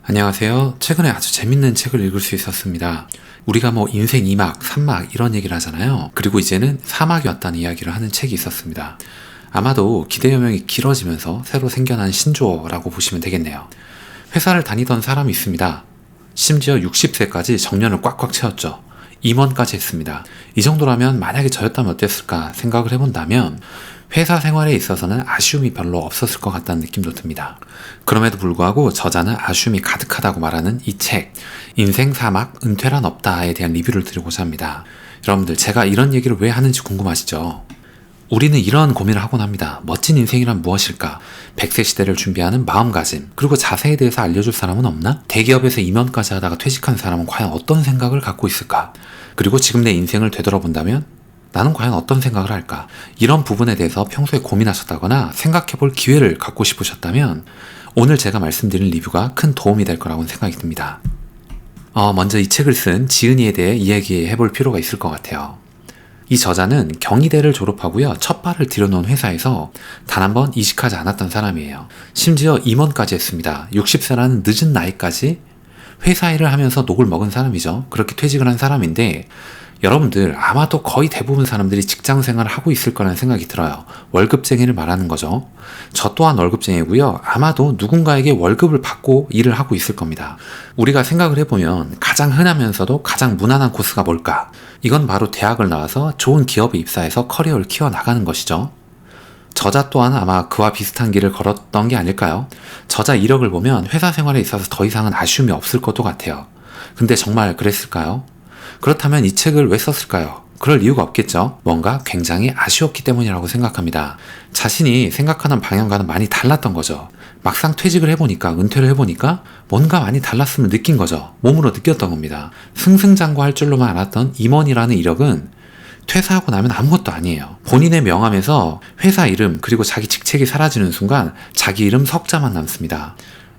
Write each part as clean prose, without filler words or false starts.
안녕하세요. 최근에 아주 재밌는 책을 읽을 수 있었습니다. 우리가 인생 2막, 3막 이런 얘기를 하잖아요. 그리고 이제는 4막이 왔다는 이야기를 하는 책이 있었습니다. 아마도 기대여명이 길어지면서 새로 생겨난 신조어라고 보시면 되겠네요. 회사를 다니던 사람이 있습니다. 심지어 60세까지 정년을 꽉꽉 채웠죠. 임원까지 했습니다. 이 정도라면 만약에 저였다면 어땠을까 생각을 해본다면 회사 생활에 있어서는 아쉬움이 별로 없었을 것 같다는 느낌도 듭니다. 그럼에도 불구하고 저자는 아쉬움이 가득하다고 말하는 이 책, 인생 4막 은퇴란 없다에 대한 리뷰를 드리고자 합니다. 여러분들, 제가 이런 얘기를 왜 하는지 궁금하시죠? 우리는 이런 고민을 하곤 합니다. 멋진 인생이란 무엇일까? 100세 시대를 준비하는 마음가짐, 그리고 자세에 대해서 알려줄 사람은 없나? 대기업에서 임원까지 하다가 퇴직한 사람은 과연 어떤 생각을 갖고 있을까? 그리고 지금 내 인생을 되돌아본다면 나는 과연 어떤 생각을 할까? 이런 부분에 대해서 평소에 고민하셨다거나 생각해볼 기회를 갖고 싶으셨다면 오늘 제가 말씀드린 리뷰가 큰 도움이 될 거라고 생각이 듭니다. 먼저 이 책을 쓴 지은이에 대해 이야기해볼 필요가 있을 것 같아요. 이 저자는 경희대를 졸업하고요, 첫 발을 들여놓은 회사에서 단 한 번 이직하지 않았던 사람이에요. 심지어 임원까지 했습니다. 60세라는 늦은 나이까지 회사 일을 하면서 녹을 먹은 사람이죠. 그렇게 퇴직을 한 사람인데 여러분들, 아마도 거의 대부분 사람들이 직장 생활을 하고 있을 거라는 생각이 들어요. 월급쟁이를 말하는 거죠. 저 또한 월급쟁이고요. 아마도 누군가에게 월급을 받고 일을 하고 있을 겁니다. 우리가 생각을 해보면 가장 흔하면서도 가장 무난한 코스가 뭘까? 이건 바로 대학을 나와서 좋은 기업에 입사해서 커리어를 키워나가는 것이죠. 저자 또한 아마 그와 비슷한 길을 걸었던 게 아닐까요? 저자 이력을 보면 회사 생활에 있어서 더 이상은 아쉬움이 없을 것도 같아요. 근데 정말 그랬을까요? 그렇다면 이 책을 왜 썼을까요? 그럴 이유가 없겠죠. 뭔가 굉장히 아쉬웠기 때문이라고 생각합니다. 자신이 생각하는 방향과는 많이 달랐던 거죠. 막상 퇴직을 해보니까, 은퇴를 해보니까 뭔가 많이 달랐음을 느낀 거죠. 몸으로 느꼈던 겁니다. 승승장구할 줄로만 알았던 임원이라는 이력은 퇴사하고 나면 아무것도 아니에요. 본인의 명함에서 회사 이름 그리고 자기 직책이 사라지는 순간 자기 이름 석자만 남습니다.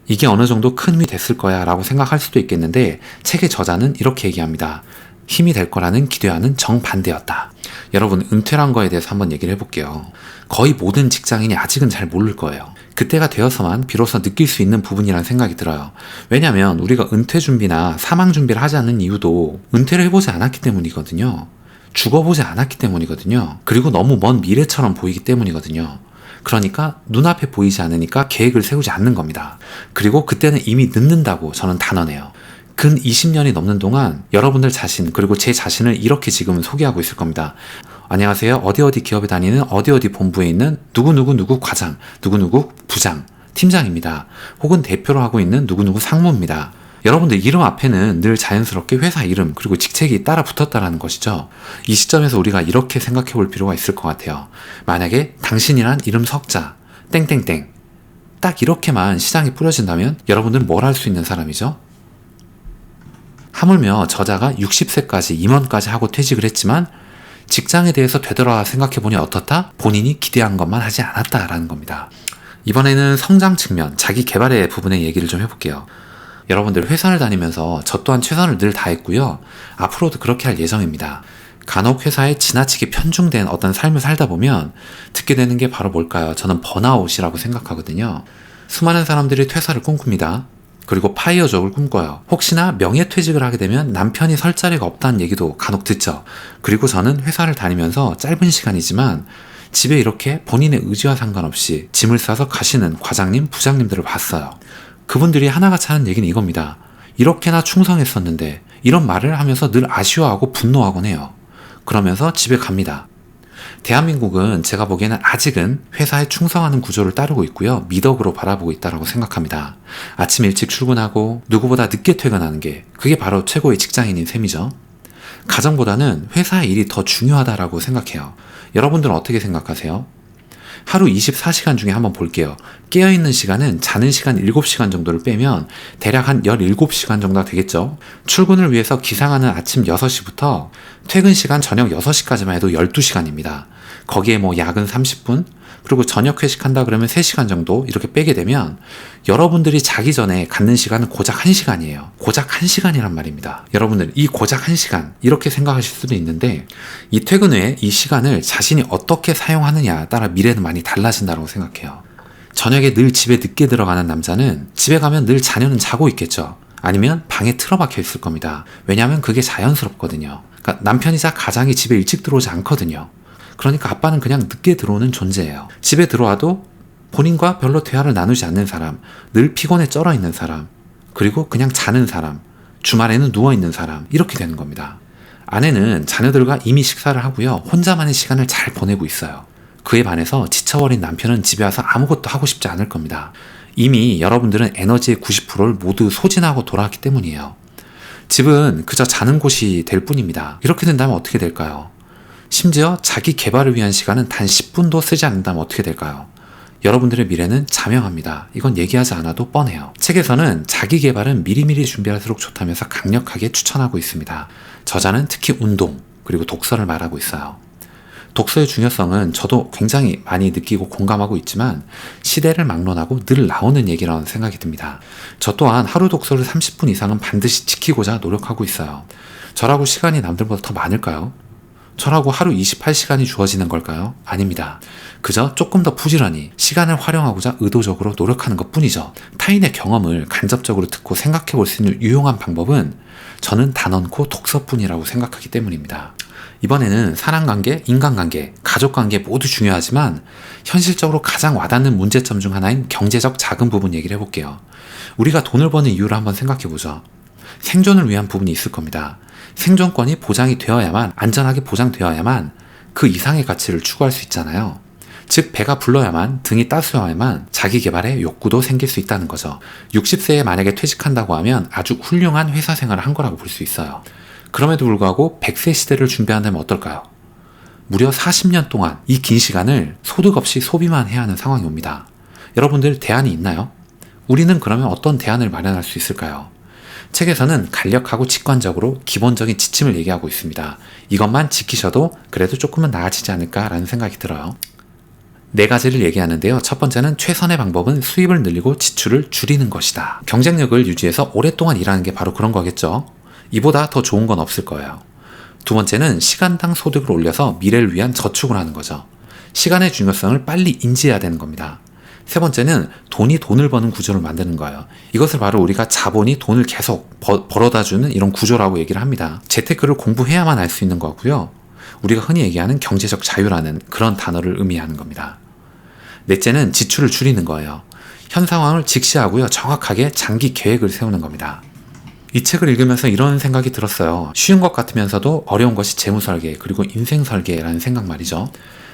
이게 어느 정도 큰 힘이 됐을 거야 라고 생각할 수도 있겠는데 책의 저자는 이렇게 얘기합니다. 힘이 될 거라는 기대와는 정반대였다. 여러분, 은퇴란 거에 대해서 한번 얘기를 해볼게요. 거의 모든 직장인이 아직은 잘 모를 거예요. 그때가 되어서만 비로소 느낄 수 있는 부분이라는 생각이 들어요. 왜냐하면 우리가 은퇴 준비나 사망 준비를 하지 않는 이유도 은퇴를 해보지 않았기 때문이거든요. 죽어보지 않았기 때문이거든요. 그리고 너무 먼 미래처럼 보이기 때문이거든요. 그러니까 눈앞에 보이지 않으니까 계획을 세우지 않는 겁니다. 그리고 그때는 이미 늦는다고 저는 단언해요. 근 20년이 넘는 동안 여러분들 자신, 그리고 제 자신을 이렇게 지금 소개하고 있을 겁니다. 안녕하세요. 어디 기업에 다니는 어디 본부에 있는 누구 과장, 누구 부장, 팀장입니다. 혹은 대표로 하고 있는 누구 상무입니다. 여러분들 이름 앞에는 늘 자연스럽게 회사 이름 그리고 직책이 따라 붙었다라는 것이죠. 이 시점에서 우리가 이렇게 생각해 볼 필요가 있을 것 같아요. 만약에 당신이란 이름 석자 땡땡땡 딱 이렇게만 시장에 뿌려진다면 여러분들은 뭘 할 수 있는 사람이죠? 하물며 저자가 60세까지 임원까지 하고 퇴직을 했지만 직장에 대해서 되돌아 생각해보니 어떻다? 본인이 기대한 것만 하지 않았다라는 겁니다. 이번에는 성장 측면, 자기 개발의 부분의 얘기를 좀 해볼게요. 여러분들 회사를 다니면서 저 또한 최선을 늘 다했고요. 앞으로도 그렇게 할 예정입니다. 간혹 회사에 지나치게 편중된 어떤 삶을 살다 보면 듣게 되는 게 바로 뭘까요? 저는 번아웃이라고 생각하거든요. 수많은 사람들이 퇴사를 꿈꿉니다. 그리고 파이어족을 꿈꿔요. 혹시나 명예퇴직을 하게 되면 남편이 설 자리가 없다는 얘기도 간혹 듣죠. 그리고 저는 회사를 다니면서 짧은 시간이지만 집에 이렇게 본인의 의지와 상관없이 짐을 싸서 가시는 과장님, 부장님들을 봤어요. 그분들이 하나같이 하는 얘기는 이겁니다. 이렇게나 충성했었는데 이런 말을 하면서 늘 아쉬워하고 분노하곤 해요. 그러면서 집에 갑니다. 대한민국은 제가 보기에는 아직은 회사에 충성하는 구조를 따르고 있고요. 미덕으로 바라보고 있다고 생각합니다. 아침 일찍 출근하고 누구보다 늦게 퇴근하는 게 그게 바로 최고의 직장인인 셈이죠. 가정보다는 회사의 일이 더 중요하다라고 생각해요. 여러분들은 어떻게 생각하세요? 하루 24시간 중에 한번 볼게요. 깨어있는 시간은 자는 시간 7시간 정도를 빼면 대략 한 17시간 정도가 되겠죠. 출근을 위해서 기상하는 아침 6시부터 퇴근 시간 저녁 6시까지만 해도 12시간입니다. 거기에 야근 30분, 그리고 저녁 회식한다 그러면 3시간 정도 이렇게 빼게 되면 여러분들이 자기 전에 갖는 시간은 고작 1시간이에요. 고작 1시간이란 말입니다. 여러분들 이 고작 1시간 이렇게 생각하실 수도 있는데 이 퇴근 후에 이 시간을 자신이 어떻게 사용하느냐에 따라 미래는 많이 달라진다고 생각해요. 저녁에 늘 집에 늦게 들어가는 남자는 집에 가면 늘 자녀는 자고 있겠죠. 아니면 방에 틀어박혀 있을 겁니다. 왜냐하면 그게 자연스럽거든요. 그러니까 남편이자 가장이 집에 일찍 들어오지 않거든요. 그러니까 아빠는 그냥 늦게 들어오는 존재예요. 집에 들어와도 본인과 별로 대화를 나누지 않는 사람, 늘 피곤에 쩔어 있는 사람, 그리고 그냥 자는 사람, 주말에는 누워있는 사람, 이렇게 되는 겁니다. 아내는 자녀들과 이미 식사를 하고요, 혼자만의 시간을 잘 보내고 있어요. 그에 반해서 지쳐버린 남편은 집에 와서 아무것도 하고 싶지 않을 겁니다. 이미 여러분들은 에너지의 90%를 모두 소진하고 돌아왔기 때문이에요. 집은 그저 자는 곳이 될 뿐입니다. 이렇게 된다면 어떻게 될까요? 심지어 자기 개발을 위한 시간은 단 10분도 쓰지 않는다면 어떻게 될까요? 여러분들의 미래는 자명합니다. 이건 얘기하지 않아도 뻔해요. 책에서는 자기 개발은 미리미리 준비할수록 좋다면서 강력하게 추천하고 있습니다. 저자는 특히 운동, 그리고 독서를 말하고 있어요. 독서의 중요성은 저도 굉장히 많이 느끼고 공감하고 있지만 시대를 막론하고 늘 나오는 얘기라는 생각이 듭니다. 저 또한 하루 독서를 30분 이상은 반드시 지키고자 노력하고 있어요. 저라고 시간이 남들보다 더 많을까요? 저라고 하루 28시간이 주어지는 걸까요? 아닙니다. 그저 조금 더 부지런히 시간을 활용하고자 의도적으로 노력하는 것 뿐이죠. 타인의 경험을 간접적으로 듣고 생각해 볼 수 있는 유용한 방법은 저는 단언코 독서뿐이라고 생각하기 때문입니다. 이번에는 사람관계, 인간관계, 가족관계 모두 중요하지만 현실적으로 가장 와닿는 문제점 중 하나인 경제적 자금 부분 얘기를 해볼게요. 우리가 돈을 버는 이유를 한번 생각해보죠. 생존을 위한 부분이 있을 겁니다. 생존권이 보장이 되어야만, 안전하게 보장되어야만 그 이상의 가치를 추구할 수 있잖아요. 즉 배가 불러야만, 등이 따스워야만 자기 개발의 욕구도 생길 수 있다는 거죠. 60세에 만약에 퇴직한다고 하면 아주 훌륭한 회사 생활을 한 거라고 볼 수 있어요. 그럼에도 불구하고 100세 시대를 준비한다면 어떨까요? 무려 40년 동안 이 긴 시간을 소득 없이 소비만 해야 하는 상황이 옵니다. 여러분들 대안이 있나요? 우리는 그러면 어떤 대안을 마련할 수 있을까요? 책에서는 간략하고 직관적으로 기본적인 지침을 얘기하고 있습니다. 이것만 지키셔도 그래도 조금은 나아지지 않을까라는 생각이 들어요. 4가지를 얘기하는데요. 첫 번째는 최선의 방법은 수입을 늘리고 지출을 줄이는 것이다. 경쟁력을 유지해서 오랫동안 일하는 게 바로 그런 거겠죠. 이보다 더 좋은 건 없을 거예요. 두 번째는 시간당 소득을 올려서 미래를 위한 저축을 하는 거죠. 시간의 중요성을 빨리 인지해야 되는 겁니다. 세 번째는 돈이 돈을 버는 구조를 만드는 거예요. 이것을 바로 우리가 자본이 돈을 계속 벌어다주는 이런 구조라고 얘기를 합니다. 재테크를 공부해야만 알 수 있는 거고요. 우리가 흔히 얘기하는 경제적 자유라는 그런 단어를 의미하는 겁니다. 넷째는 지출을 줄이는 거예요. 현 상황을 직시하고요, 정확하게 장기 계획을 세우는 겁니다. 이 책을 읽으면서 이런 생각이 들었어요. 쉬운 것 같으면서도 어려운 것이 재무설계, 그리고 인생설계라는 생각 말이죠.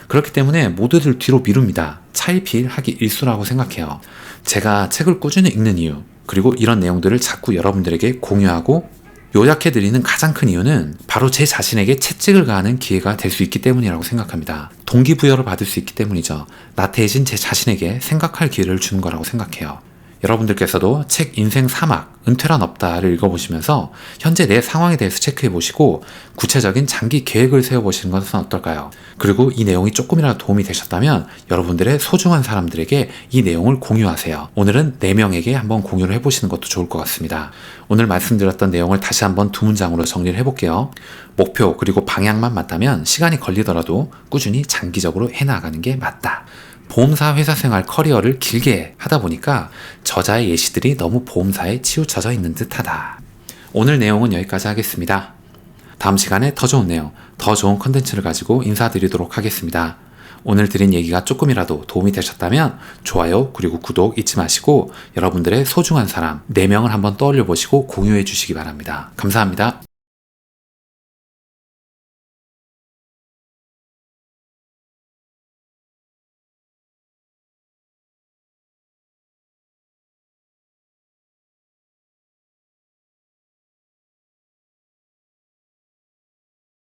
그렇기 때문에 모두들 뒤로 미룹니다. 차일피일하기 일수라고 생각해요. 제가 책을 꾸준히 읽는 이유, 그리고 이런 내용들을 자꾸 여러분들에게 공유하고 요약해드리는 가장 큰 이유는 바로 제 자신에게 채찍을 가하는 기회가 될 수 있기 때문이라고 생각합니다. 동기부여를 받을 수 있기 때문이죠. 나태해진 제 자신에게 생각할 기회를 주는 거라고 생각해요. 여러분들께서도 책 인생 사막, 은퇴란 없다를 읽어보시면서 현재 내 상황에 대해서 체크해보시고 구체적인 장기 계획을 세워보시는 것은 어떨까요? 그리고 이 내용이 조금이라도 도움이 되셨다면 여러분들의 소중한 사람들에게 이 내용을 공유하세요. 오늘은 4명에게 한번 공유를 해보시는 것도 좋을 것 같습니다. 오늘 말씀드렸던 내용을 다시 한번 2문장으로 정리를 해볼게요. 목표 그리고 방향만 맞다면 시간이 걸리더라도 꾸준히 장기적으로 해나가는 게 맞다. 보험사 회사 생활 커리어를 길게 하다 보니까 저자의 예시들이 너무 보험사에 치우쳐져 있는 듯하다. 오늘 내용은 여기까지 하겠습니다. 다음 시간에 더 좋은 내용, 더 좋은 컨텐츠를 가지고 인사드리도록 하겠습니다. 오늘 드린 얘기가 조금이라도 도움이 되셨다면 좋아요 그리고 구독 잊지 마시고 여러분들의 소중한 사람 4명을 한번 떠올려 보시고 공유해 주시기 바랍니다. 감사합니다.